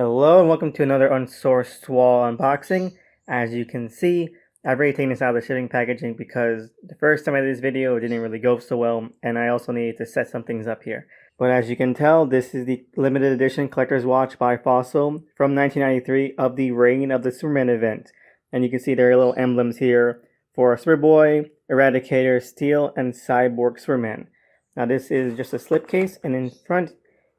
Hello and welcome to another Unsourced wall unboxing. As you can see, I've already taken this out of the shipping packaging because the first time I did this video it didn't really go so well, and I also needed to set some things up here. But as you can tell, this is the limited edition collector's watch by Fossil from 1993 of the Reign of the Supermen event. And you can see there are little emblems here for Superboy, Eradicator, Steel, and Cyborg Superman. Now this is just a slipcase, and in front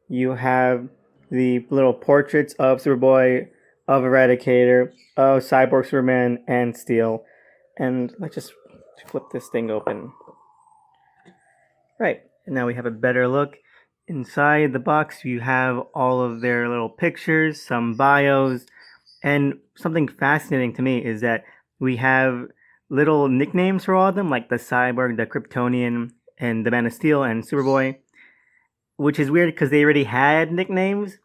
you have the little portraits of Superboy, of Eradicator, of Cyborg Superman, and Steel. And let's just flip this thing open. Right, and now we have a better look. Inside the box, you have all of their little pictures, some bios, and something fascinating to me is that we have little nicknames for all of them, like the Cyborg, the Kryptonian, and the Man of Steel, and Superboy. Which is weird because they already had nicknames.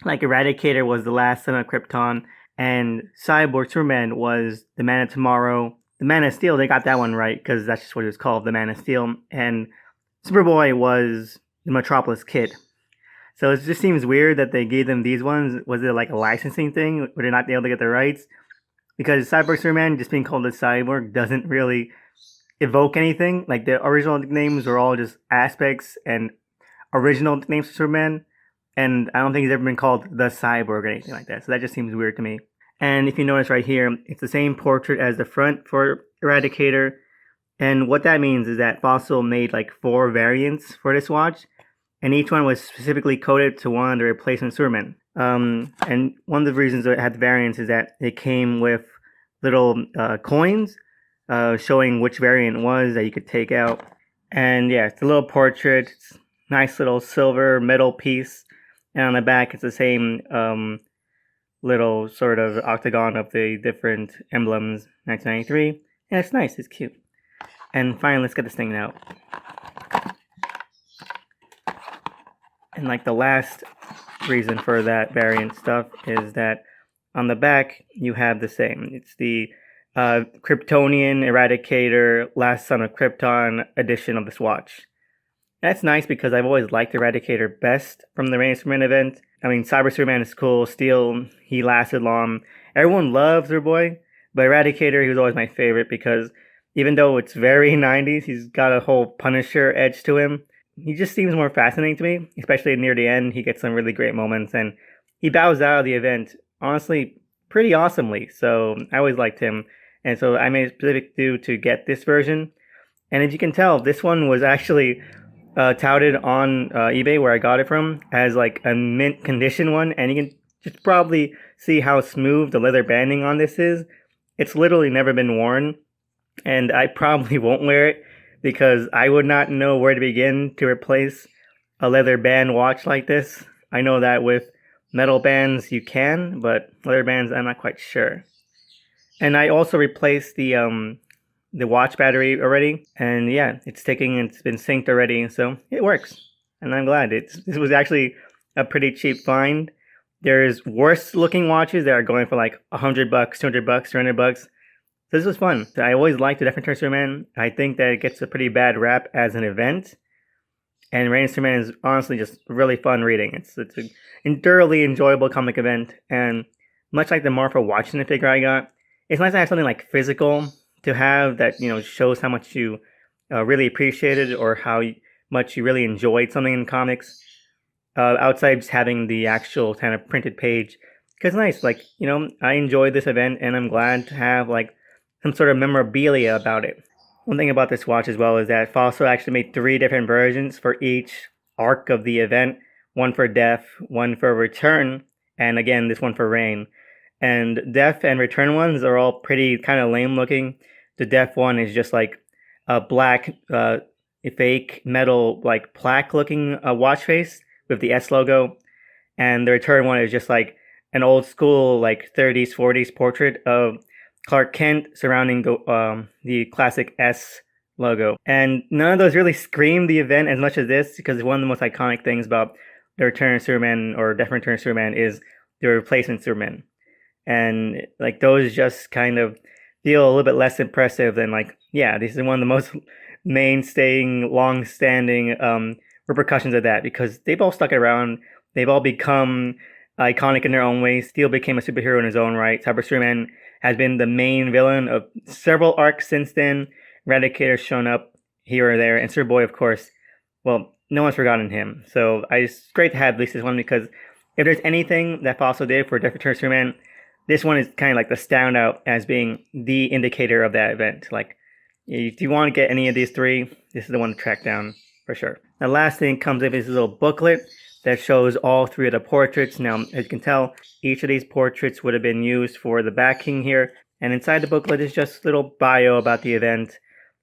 Like Eradicator was the last son of Krypton, and Cyborg Superman was the Man of Tomorrow. The Man of Steel, they got that one right because that's just what he was called, the Man of Steel. And Superboy was the Metropolis Kid. So it just seems weird that they gave them these ones. Was it like a licensing thing? Were they not able to get the rights? Because Cyborg Superman, just being called a cyborg, doesn't really evoke anything. Like the original names are all just aspects and original names for Superman, and I don't think he's ever been called the Cyborg or anything like that, so that just seems weird to me. And if you notice right here, it's the same portrait as the front for Eradicator, and what that means is that Fossil made like 4 variants for this watch, and each one was specifically coded to one of the replacement Supermen. And one of the reasons it had the variants is that it came with little coins showing which variant it was that you could take out. And yeah, it's a little portrait. It's nice little silver metal piece, and on the back it's the same little sort of octagon of the different emblems. 1993, and it's nice, it's cute. And finally, let's get this thing out. And like the last reason for that variant stuff is that on the back you have the same. It's the Kryptonian Eradicator Last Son of Krypton edition of this watch. That's nice because I've always liked Eradicator best from the Reign of Superman event. I mean, Cyber Superman is cool. Steel, he lasted long. Everyone loves Superboy, but Eradicator, he was always my favorite because even though it's very 90s, he's got a whole Punisher edge to him. He just seems more fascinating to me, especially near the end. He gets some really great moments, and he bows out of the event, honestly, pretty awesomely. So I always liked him, and so I made a specific do to get this version. And as you can tell, this one was actually touted on eBay where I got it from as like a mint condition one, and you can just probably see how smooth the leather banding on this is. It's literally never been worn, and I probably won't wear it because I would not know where to begin to replace a leather band watch like this. I know that with metal bands you can, but leather bands I'm not quite sure. And I also replaced the watch battery already, and yeah, it's been synced already, so it works, and I'm glad. This was actually a pretty cheap find. There's worse looking watches that are going for like $100, $200, $300. So this was fun. I always liked the Death and Return Superman. I think that it gets a pretty bad rap as an event, and Reign of Superman is honestly just really fun reading. It's a thoroughly enjoyable comic event, and much like the Martha Watching figure I got, it's nice to have something like physical to have that, you know, shows how much you really appreciated or how much you really enjoyed something in comics, outside just having the actual kind of printed page. Because nice, like, you know, I enjoyed this event and I'm glad to have like some sort of memorabilia about it. One thing about this watch as well is that Fossil actually made 3 different versions for each arc of the event. One for Death, one for Return, and again this one for Reign. And Death and Return ones are all pretty kind of lame looking. The Death one is just like a black fake metal like plaque looking watch face with the S logo, and the Return one is just like an old school like 30s 40s portrait of Clark Kent surrounding the classic S logo. And none of those really scream the event as much as this, because one of the most iconic things about the Return of Superman or Death and Return of Superman is the replacement Superman. And like those just kind of feel a little bit less impressive than like, yeah, this is one of the most mainstaying, long-standing repercussions of that, because they've all stuck around. They've all become iconic in their own way. Steel became a superhero in his own right. Cyber Superman has been the main villain of several arcs since then. Eradicator's shown up here or there, and Superboy, of course. Well, no one's forgotten him. So it's great to have at least this one, because if there's anything that Fossil did for Death and Return Superman, this one is kind of like the standout as being the indicator of that event. Like, if you want to get any of these three, this is the one to track down for sure. The last thing comes with is a little booklet that shows all three of the portraits. Now, as you can tell, each of these portraits would have been used for the backing here. And inside the booklet is just a little bio about the event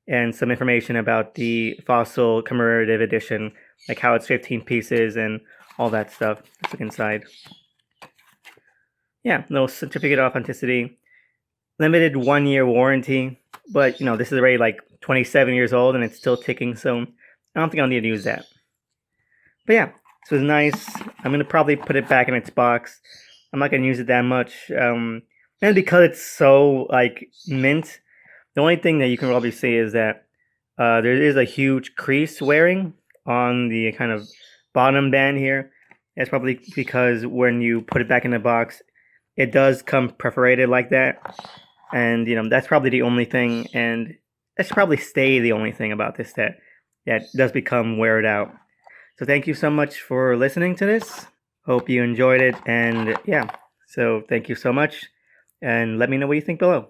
and some information about the Fossil commemorative edition, like how it's 15 pieces and all that stuff. Let's look inside. Yeah, little certificate of authenticity. Limited 1-year warranty, but this is already like 27 years old and it's still ticking, so I don't think I'll need to use that. But yeah, this was nice. I'm going to probably put it back in its box. I'm not going to use it that much. And because it's so like mint, the only thing that you can probably see is that there is a huge crease wearing on the kind of bottom band here. That's probably because when you put it back in the box, it does come perforated like that. And, that's probably the only thing, and that should probably stay the only thing about this that does become weared out. So thank you so much for listening to this. Hope you enjoyed it, and yeah, so thank you so much, and let me know what you think below.